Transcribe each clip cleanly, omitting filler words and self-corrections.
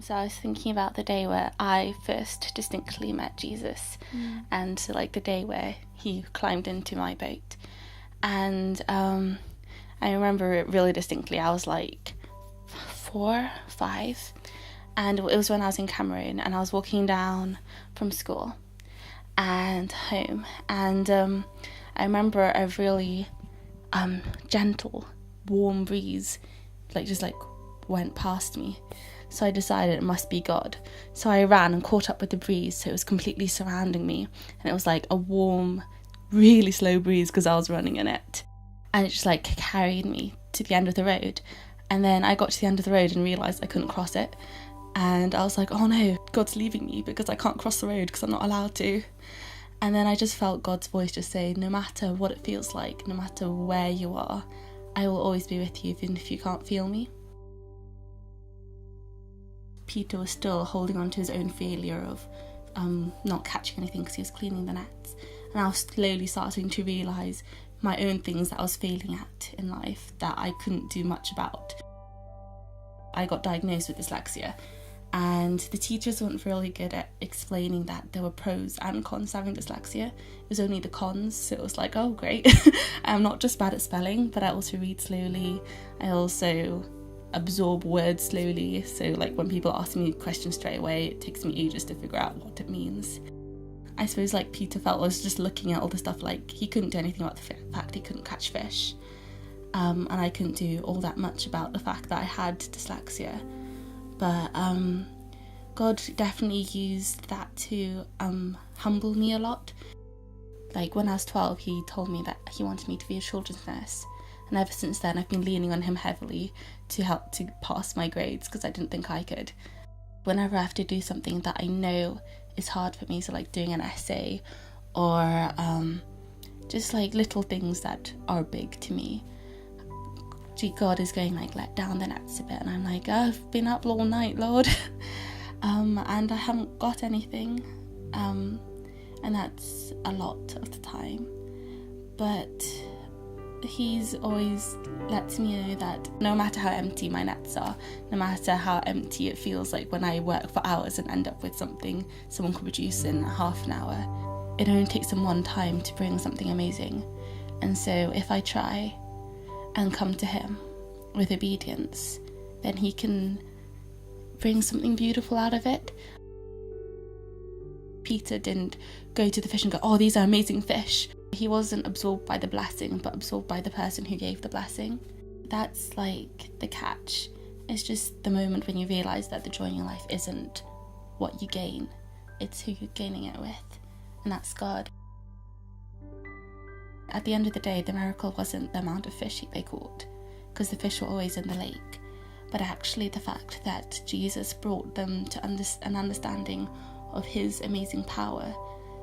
So I was thinking about the day where I first distinctly met Jesus, and so, like, the day where he climbed into my boat. And I remember it really distinctly. I was like 4, 5, and it was when I was in Cameroon, and I was walking down from school and home, and I remember a really gentle, warm breeze, just went past me. So I decided it must be God. So I ran and caught up with the breeze, so it was completely surrounding me, and it was like a warm, really slow breeze because I was running in it, and it just carried me to the end of the road. And then I got to the end of the road and realised I couldn't cross it, and I was like, oh no, God's leaving me because I can't cross the road because I'm not allowed to. And then I just felt God's voice just say, no matter what it feels like, no matter where you are, I will always be with you even if you can't feel me. Peter was still holding on to his own failure of not catching anything because he was cleaning the nets, and I was slowly starting to realise my own things that I was failing at in life that I couldn't do much about. I got diagnosed with dyslexia, and the teachers weren't really good at explaining that there were pros and cons to having dyslexia. It was only the cons, so it was like, oh great, I'm not just bad at spelling, but I also read slowly. I also absorb words slowly, so when people ask me questions straight away, it takes me ages to figure out what it means. I suppose Peter felt I was just looking at all the stuff, he couldn't do anything about the fact he couldn't catch fish, and I couldn't do all that much about the fact that I had dyslexia. But God definitely used that to humble me a lot. When I was 12, he told me that he wanted me to be a children's nurse, and ever since then I've been leaning on him heavily to help to pass my grades because I didn't think I could. Whenever I have to do something that I know is hard for me, so doing an essay or just little things that are big to me, God is going let down the nets a bit, and I'm I've been up all night, Lord, and I haven't got anything, and that's a lot of the time, but he's always lets me know that no matter how empty my nets are, no matter how empty it feels when I work for hours and end up with something someone could produce in half an hour, it only takes them one time to bring something amazing. And so if I try and come to him with obedience, then he can bring something beautiful out of it. Peter didn't go to the fish and go, oh, these are amazing fish. He wasn't absorbed by the blessing, but absorbed by the person who gave the blessing. That's the catch. It's just the moment when you realise that the joy in your life isn't what you gain, it's who you're gaining it with, and that's God. At the end of the day, the miracle wasn't the amount of fish they caught, because the fish were always in the lake, but actually the fact that Jesus brought them to an understanding of his amazing power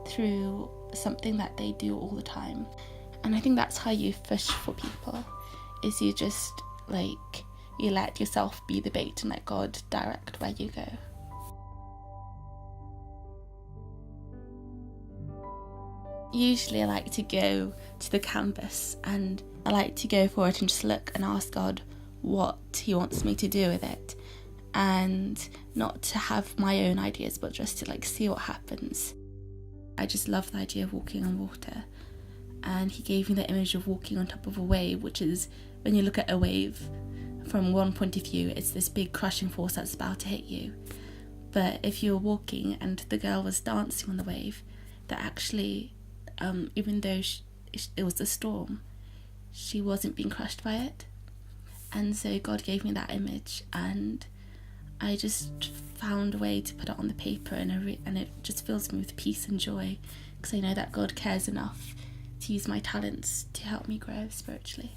through something that they do all the time. And I think that's how you fish for people, is you just you let yourself be the bait and let God direct where you go. Usually I like to go to the canvas, and I like to go for it and just look and ask God what he wants me to do with it, and not to have my own ideas, but just to see what happens. I just love the idea of walking on water, and he gave me the image of walking on top of a wave, which is, when you look at a wave from one point of view, it's this big crushing force that's about to hit you. But if you were walking and the girl was dancing on the wave, that actually, even though it was a storm, she wasn't being crushed by it. And so God gave me that image, and I just found a way to put it on the paper, and it just fills me with peace and joy, because I know that God cares enough to use my talents to help me grow spiritually.